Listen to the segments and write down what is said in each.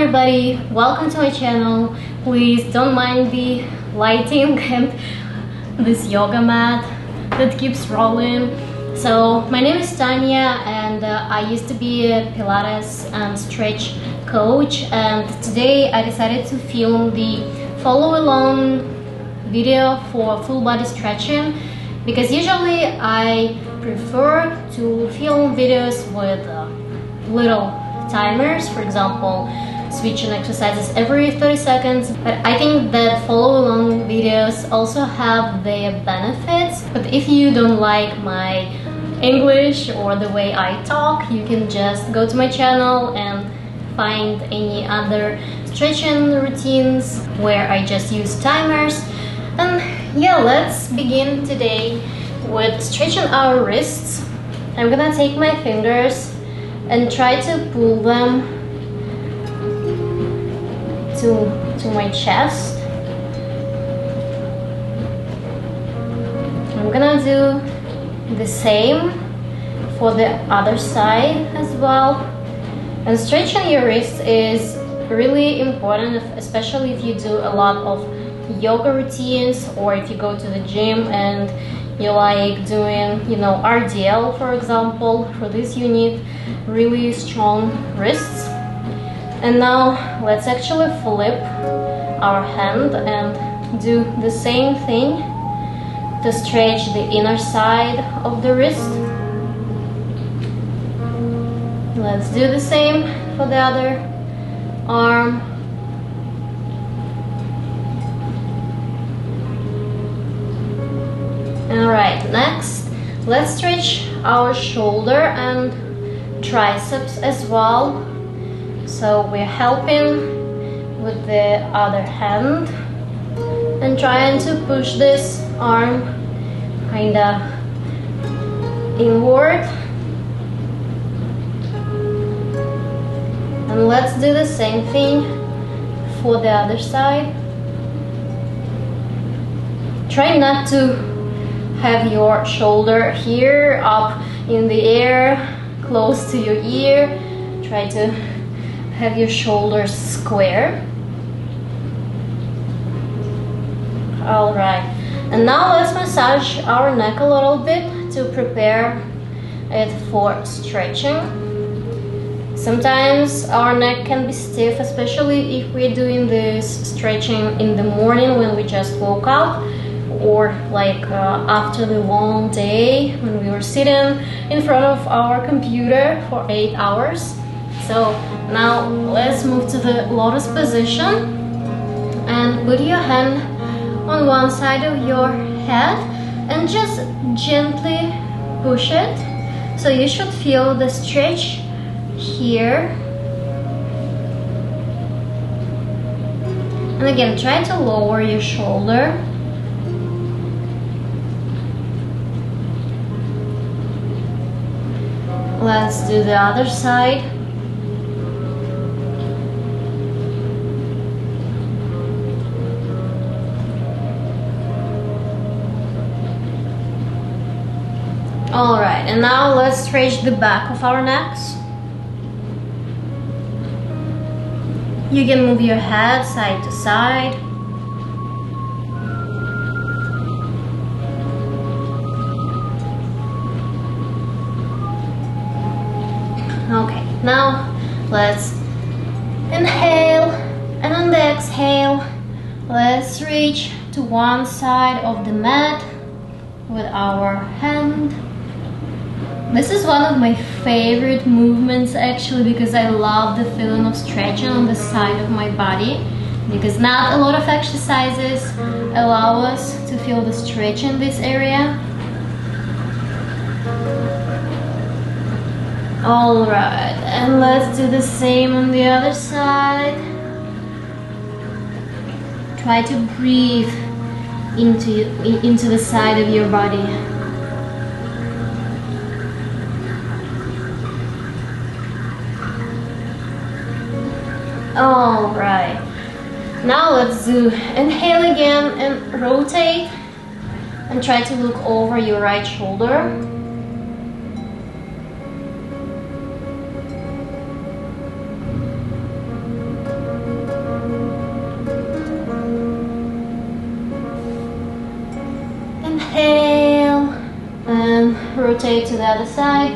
everybody, welcome to my channel. Please don't mind the lighting and this yoga mat that keeps rolling. So my name is Tanya and I used to be a Pilates and stretch coach, and today I decided to film the follow along video for full body stretching, because usually I prefer to film videos with little timers, for example switching exercises every 30 seconds, but I think that follow along videos also have their benefits. But if you don't like my English or the way I talk, you can just go to my channel and find any other stretching routines where I just use timers. And yeah, let's begin today with stretching our wrists. I'm gonna take my fingers and try to pull them to my chest. I'm gonna do the same for the other side as well. And stretching your wrists is really important, especially if you do a lot of yoga routines, or if you go to the gym and you like doing, RDL, for example. For this you need really strong wrists. And now let's actually flip our hand and do the same thing to stretch the inner side of the wrist. Let's do the same for the other arm. Alright, next let's stretch our shoulder and triceps as well. So we're helping with the other hand and trying to push this arm kinda inward. And let's do the same thing for the other side. Try not to have your shoulder here up in the air close to your ear. Try to have your shoulders square. All right, and now let's massage our neck a little bit to prepare it for stretching. Sometimes our neck can be stiff, especially if we're doing this stretching in the morning when we just woke up, or like after the long day when we were sitting in front of our computer for 8 hours. So now let's move to the lotus position and put your hand on one side of your head and just gently push it. So you should feel the stretch here. And again, try to lower your shoulder. Let's do the other side. Alright, and now let's stretch the back of our necks. You can move your head side to side. Okay, now let's inhale, and on the exhale, let's reach to one side of the mat with our hand. This is one of my favorite movements actually, because I love the feeling of stretching on the side of my body, because not a lot of exercises allow us to feel the stretch in this area. Alright, and let's do the same on the other side. Try to breathe into the side of your body. All right, now let's do inhale again and rotate and try to look over your right shoulder. rotate to the other side.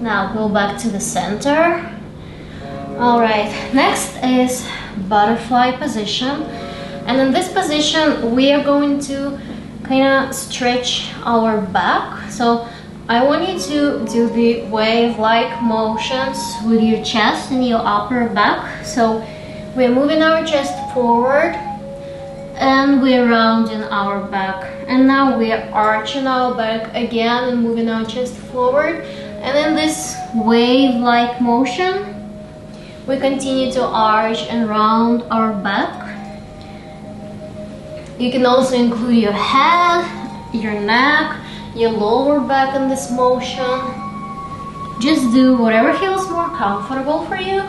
Now go back to the center. Alright, next is butterfly position. And in this position, we are going to kind of stretch our back. So I want you to do the wave-like motions with your chest and your upper back. So we're moving our chest forward and we're rounding our back. And now we're arching our back again and moving our chest forward. And in this wave-like motion, we continue to arch and round our back. You can also include your head, your neck, your lower back in this motion. Just do whatever feels more comfortable for you.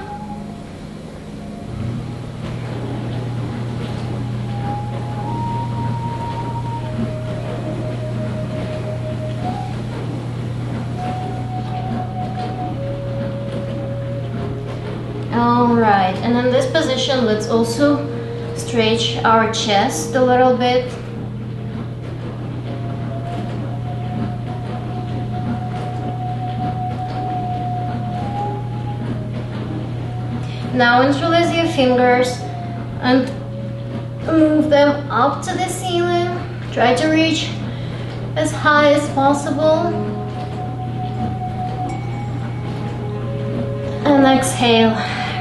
Alright, and in this position, let's also stretch our chest a little bit. Now interlace your fingers and move them up to the ceiling. Try to reach as high as possible. And exhale,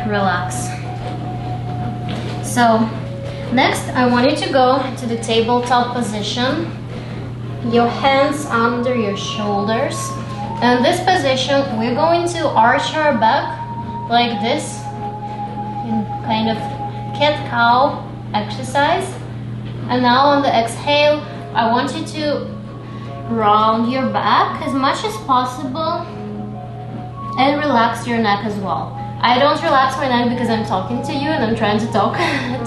relax. So next I want you to go to the tabletop position. Your hands under your shoulders. In this position, we're going to arch our back like this in kind of cat-cow exercise. And now on the exhale, I want you to round your back as much as possible and relax your neck as well. I don't relax my neck because I'm talking to you and I'm trying to talk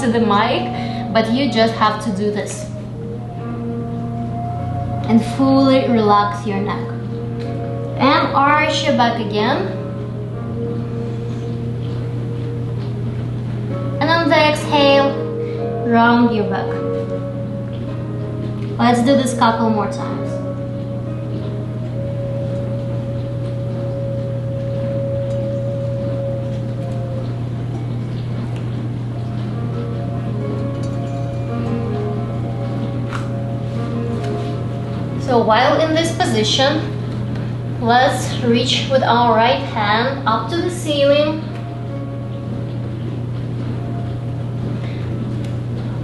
to the mic, but you just have to do this. And fully relax your neck. And arch your back again. And on the exhale, round your back. Let's do this a couple more times. So while in this position, let's reach with our right hand up to the ceiling.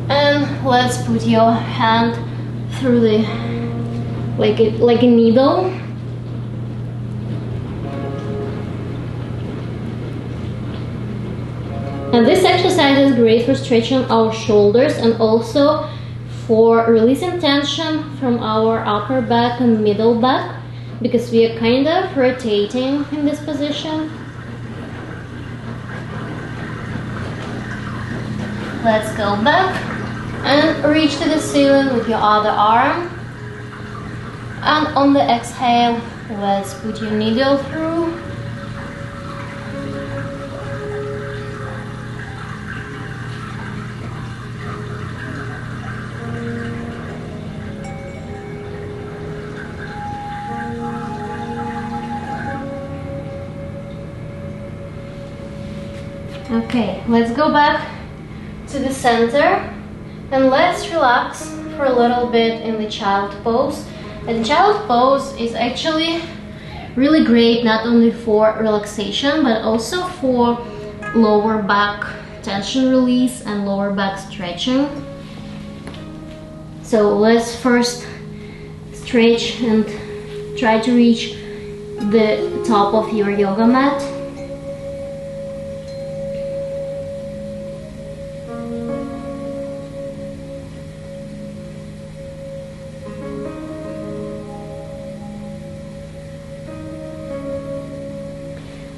And let's put your hand through the, like a needle. And this exercise is great for stretching our shoulders and also for releasing tension from our upper back and middle back, because we are kind of rotating in this position. Let's go back and reach to the ceiling with your other arm. And on the exhale, let's put your needle through. Okay, let's go back to the center and let's relax for a little bit in the child pose. And child pose is actually really great not only for relaxation but also for lower back tension release and lower back stretching. So let's first stretch and try to reach the top of your yoga mat.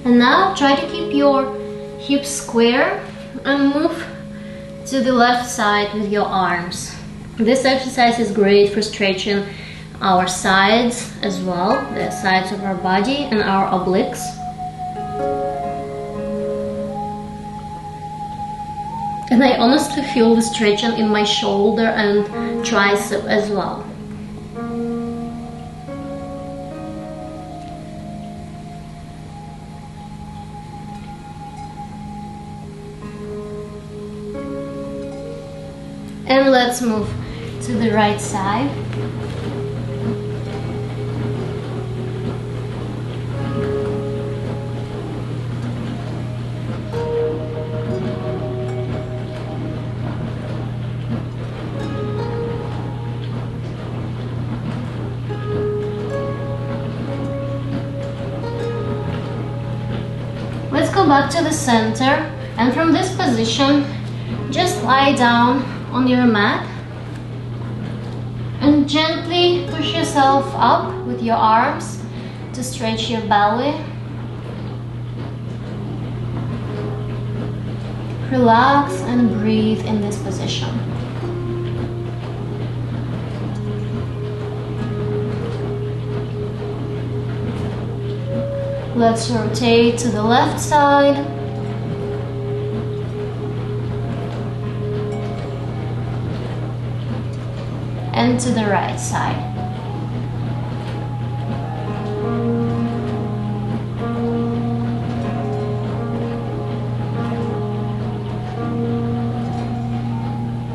And now try to keep your hips square and move to the left side with your arms. This exercise is great for stretching our sides as well, the sides of our body and our obliques. And I honestly feel the stretching in my shoulder and tricep as well. And let's move to the right side. Let's go back to the center, and from this position, just lie down on your mat and gently push yourself up with your arms to stretch your belly. Relax and breathe in this position. Let's rotate to the left side. And to the right side.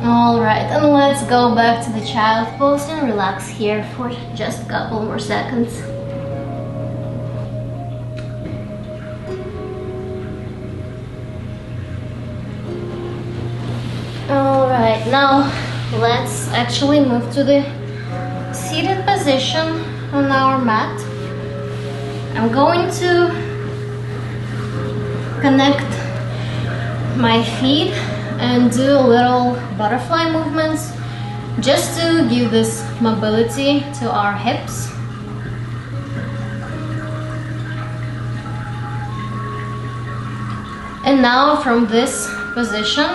All right, and let's go back to the child pose and relax here for just a couple more seconds. All right, now let's actually move to the seated position on our mat. I'm going to connect my feet and do a little butterfly movements just to give this mobility to our hips. And now from this position,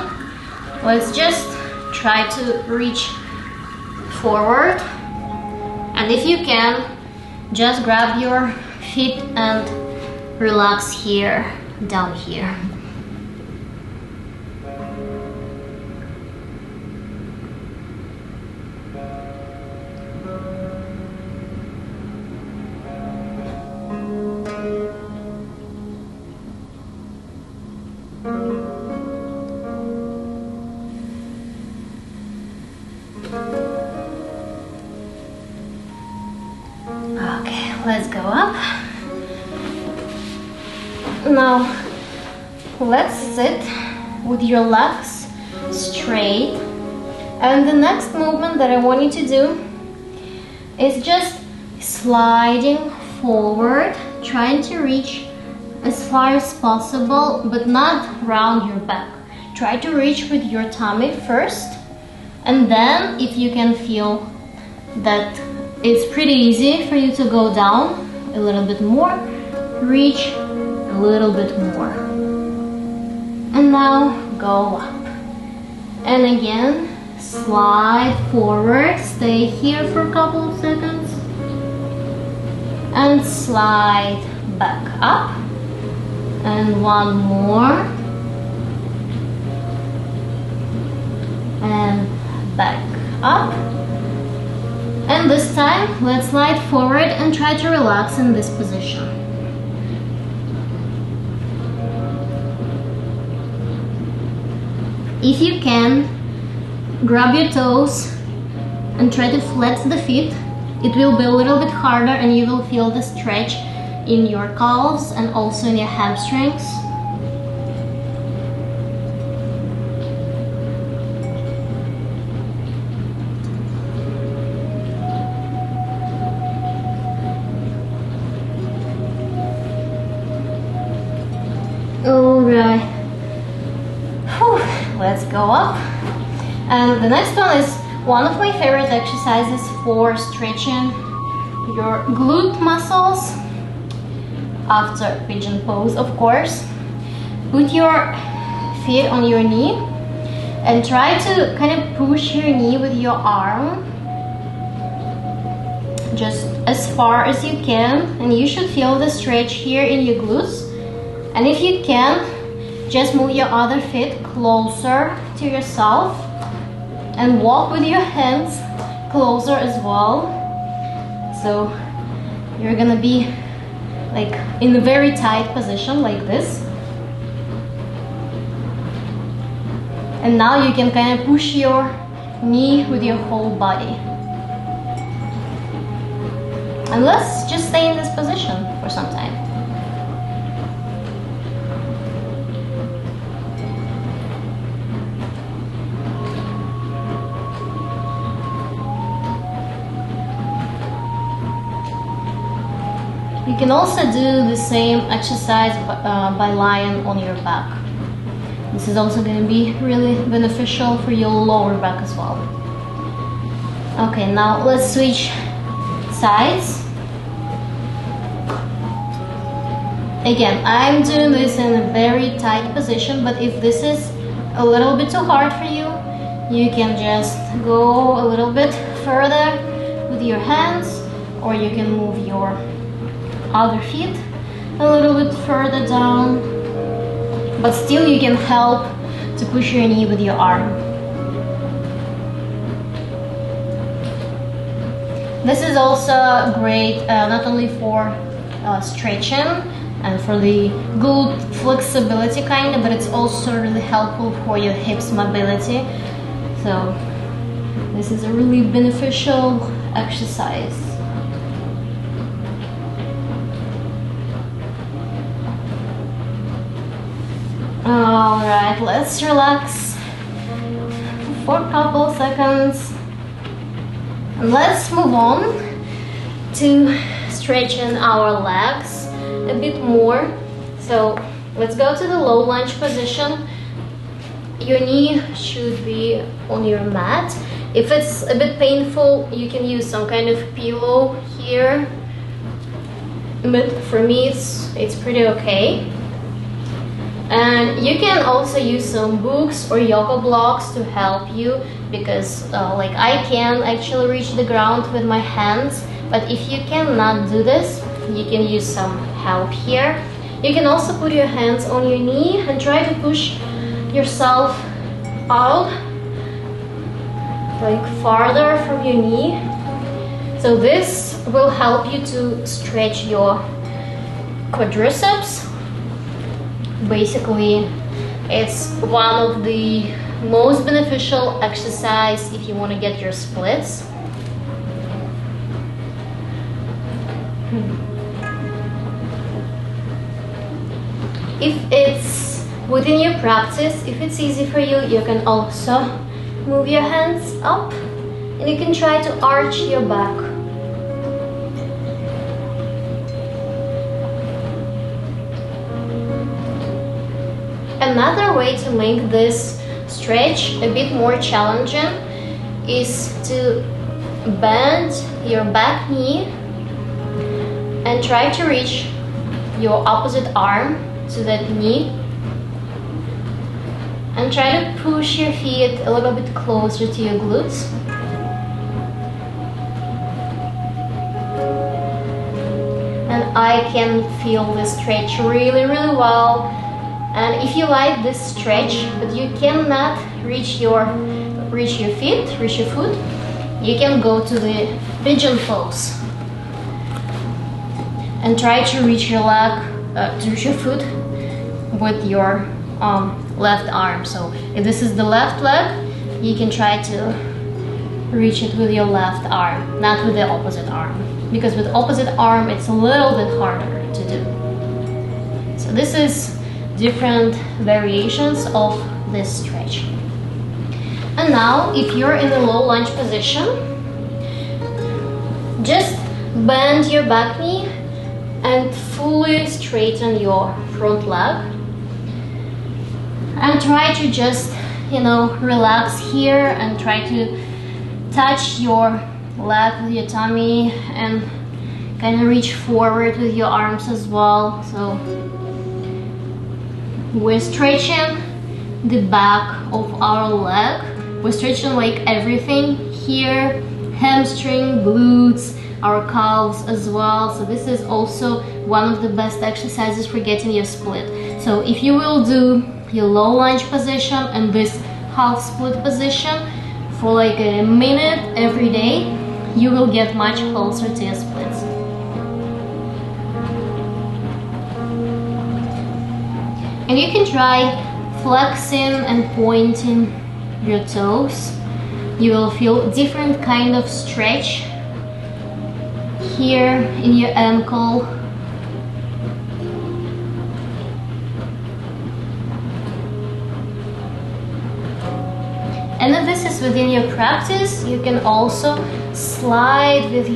let's just try to reach forward, and if you can, just grab your feet and relax here, down here. Okay, let's go up. Now, let's sit with your legs straight. And the next movement that I want you to do is just sliding forward, trying to reach as far as possible, but not round your back. Try to reach with your tummy first, and then if you can feel that it's pretty easy for you to go down a little bit more, reach a little bit more. And now go up. And again, slide forward, stay here for a couple of seconds, and slide back up. And one more. And back up. And this time, let's slide forward and try to relax in this position. If you can, grab your toes and try to flex the feet. It will be a little bit harder and you will feel the stretch in your calves and also in your hamstrings. Alright, let's go up. And the next one is one of my favorite exercises for stretching your glute muscles after pigeon pose, of course. Put your feet on your knee and try to kind of push your knee with your arm just as far as you can, and you should feel the stretch here in your glutes. And if you can, just move your other foot closer to yourself and walk with your hands closer as well. So you're gonna be like in a very tight position like this. And now you can kind of push your knee with your whole body. And let's just stay in this position for some time. You can also do the same exercise by lying on your back. This is also going to be really beneficial for your lower back as well. Okay, now let's switch sides. Again, I'm doing this in a very tight position, but if this is a little bit too hard for you, you can just go a little bit further with your hands, or you can move your other feet a little bit further down, but still you can help to push your knee with your arm. This is also great not only for stretching and for the good flexibility kind of, but it's also really helpful for your hips mobility. So this is a really beneficial exercise. Alright, let's relax for a couple seconds. And let's move on to stretching our legs a bit more. So let's go to the low lunge position. Your knee should be on your mat. If it's a bit painful, you can use some kind of pillow here, but for me it's pretty okay. And you can also use some books or yoga blocks to help you, because like I can actually reach the ground with my hands, but if you cannot do this, you can use some help here. You can also put your hands on your knee and try to push yourself out like farther from your knee. So this will help you to stretch your quadriceps. Basically, it's one of the most beneficial exercise if you want to get your splits. If it's within your practice, if it's easy for you, you can also move your hands up and you can try to arch your back. Another way to make this stretch a bit more challenging is to bend your back knee and try to reach your opposite arm to that knee, and try to push your feet a little bit closer to your glutes. And I can feel this stretch really well. And if you like this stretch, but you cannot reach your foot, you can go to the pigeon pose and try to reach your foot with your left arm. So if this is the left leg, you can try to reach it with your left arm, not with the opposite arm, because with opposite arm it's a little bit harder to do. So this is different variations of this stretch. And now, if you're in the low lunge position, just bend your back knee and fully straighten your front leg, and try to just, relax here and try to touch your leg with your tummy and kind of reach forward with your arms as well. So we're stretching the back of our leg. We're stretching like everything here: hamstring, glutes, our calves as well. So this is also one of the best exercises for getting your split. So if you will do your low lunge position and this half split position for like a minute every day, you will get much closer to your splits. And you can try flexing and pointing your toes. You will feel different kind of stretch here in your ankle. And if this is within your practice, you can also slide with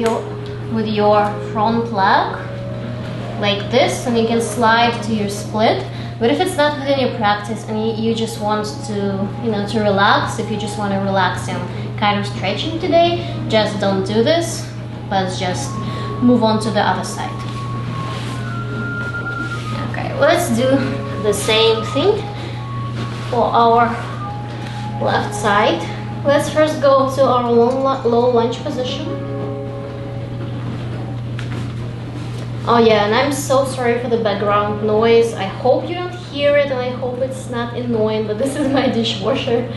your front leg like this, and you can slide to your split. But if it's not within your practice and you just want to, to relax, if you just want to relax and kind of stretching today, just don't do this. Let's just move on to the other side. Okay, let's do the same thing for our left side. Let's first go to our low lunge position. Oh yeah, and I'm so sorry for the background noise. I hope you don't hear it and I hope it's not annoying, but this is my dishwasher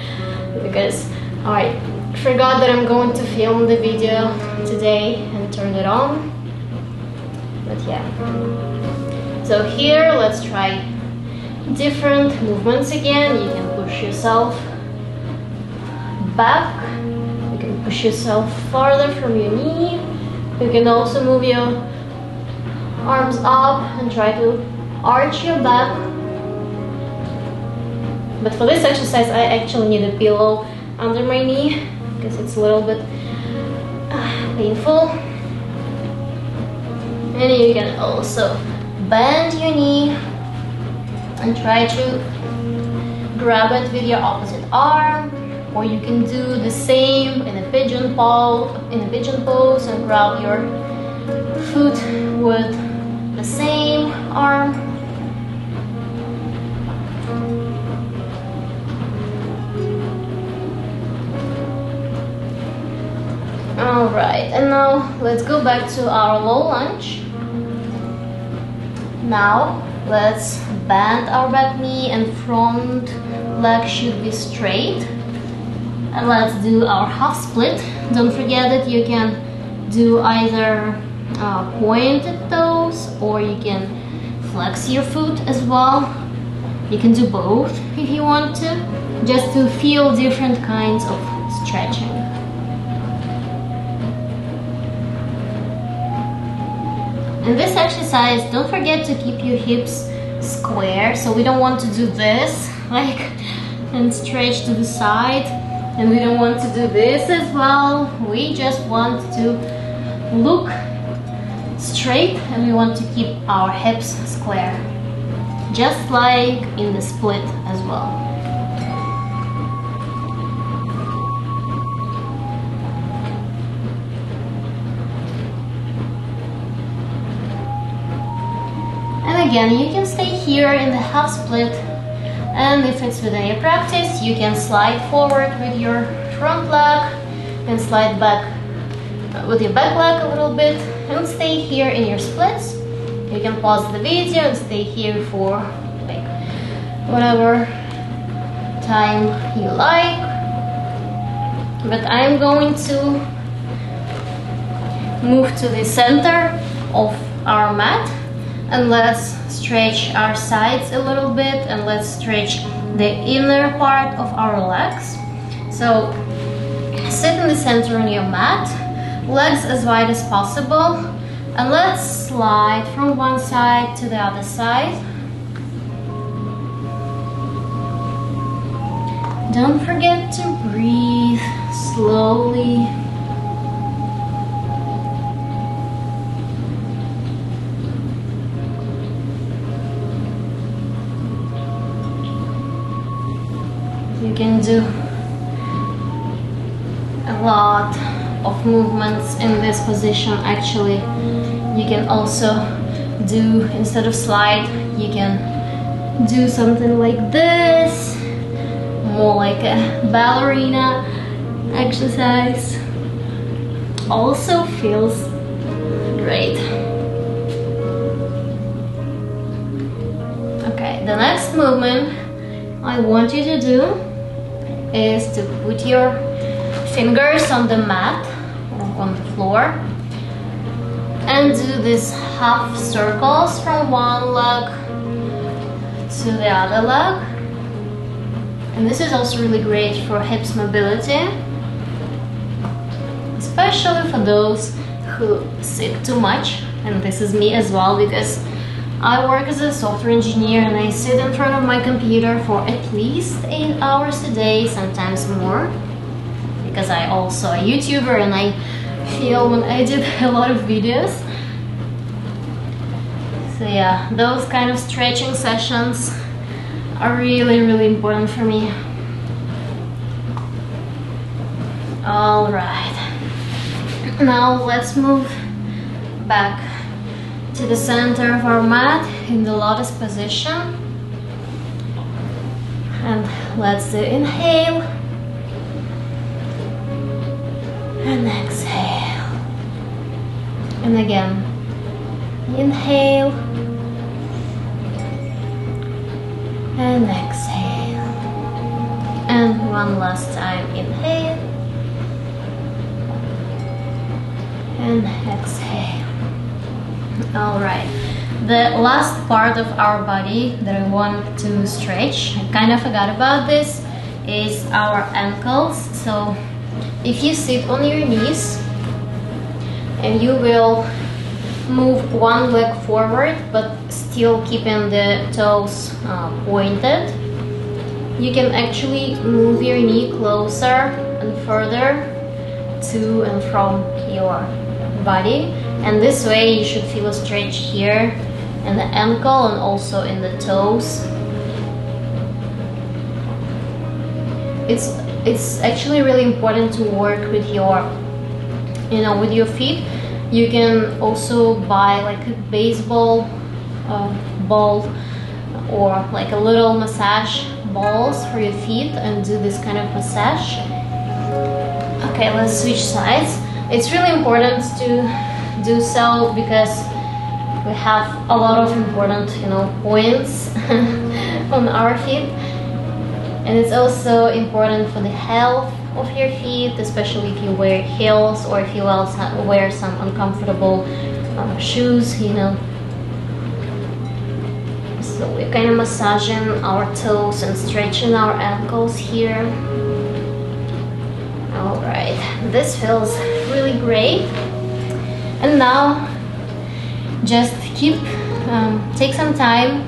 because I forgot that I'm going to film the video today and turn it on. But yeah. So here, let's try different movements again. You can push yourself back. You can push yourself farther from your knee. You can also move your arms up and try to arch your back. But for this exercise, I actually need a pillow under my knee because it's a little bit painful. And you can also bend your knee and try to grab it with your opposite arm, or you can do the same in a pigeon pose and grab your foot with the same arm. Alright, and now let's go back to our low lunge. Now let's bend our back knee and front leg should be straight. And let's do our half split. Don't forget that you can do either pointed toes or you can flex your foot as well. You can do both if you want to, just to feel different kinds of stretching. In this exercise, don't forget to keep your hips square. So we don't want to do this like and stretch to the side, and we don't want to do this as well. We just want to look straight and we want to keep our hips square, just like in the split as well. And again, you can stay here in the half split, and if it's within your practice, you can slide forward with your front leg and slide back with your back leg a little bit, and stay here in your splits. You can pause the video and stay here for like whatever time you like. But I'm going to move to the center of our mat, and let's stretch our sides a little bit, and let's stretch the inner part of our legs. So sit in the center on your mat, legs as wide as possible, and let's slide from one side to the other side. Don't forget to breathe slowly. You can do a lot of movements in this position. Actually, you can also do, instead of slide, you can do something like this, more like a ballerina exercise. Also feels great. Okay, the next movement I want you to do is to put your fingers on the mat or on the floor and do these half circles from one leg to the other leg. And this is also really great for hips mobility, especially for those who sit too much, and this is me as well, because I work as a software engineer and I sit in front of my computer for at least 8 hours a day, sometimes more, because I also a YouTuber and I feel when I did a lot of videos. So yeah, those kind of stretching sessions are really important for me. All right, now let's move back to the center of our mat in the lotus position, and let's do inhale and exhale, and again inhale and exhale, and one last time inhale and exhale. All right, the last part of our body that I want to stretch, I kind of forgot about this, is our ankles. So if you sit on your knees and you will move one leg forward but still keeping the toes pointed, you can actually move your knee closer and further to and from your body, and this way you should feel a stretch here in the ankle and also in the toes. It's actually really important to work with your, with your feet. You can also buy like a baseball ball or like a little massage balls for your feet and do this kind of massage. Okay, let's switch sides. It's really important to do so because we have a lot of important, points on our feet, and it's also important for the health of your feet, especially if you wear heels or if you wear some uncomfortable shoes, So we're kind of massaging our toes and stretching our ankles here. All right, this feels really great. And now just take some time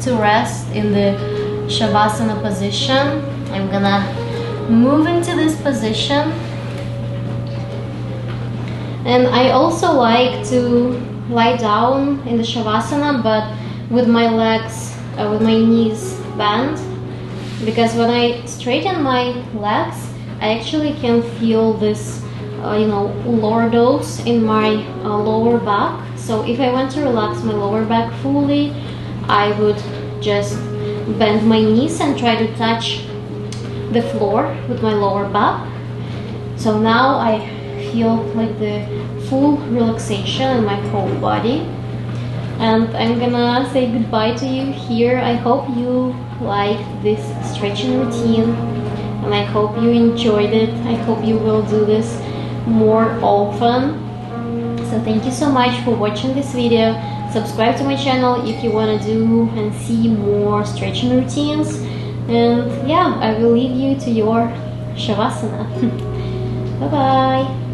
to rest in the Shavasana position. I'm gonna move into this position, and I also like to lie down in the Shavasana but with my legs, with my knees bent, because when I straighten my legs I actually can feel this lordosis in my lower back. So if I want to relax my lower back fully, I would just bend my knees and try to touch the floor with my lower back. So now I feel like the full relaxation in my whole body. And I'm gonna say goodbye to you here. I hope you liked this stretching routine and I hope you enjoyed it. I hope you will do this more often. So thank you so much for watching this video. Subscribe to my channel if you want to do and see more stretching routines. And yeah, I will leave you to your Shavasana. Bye bye.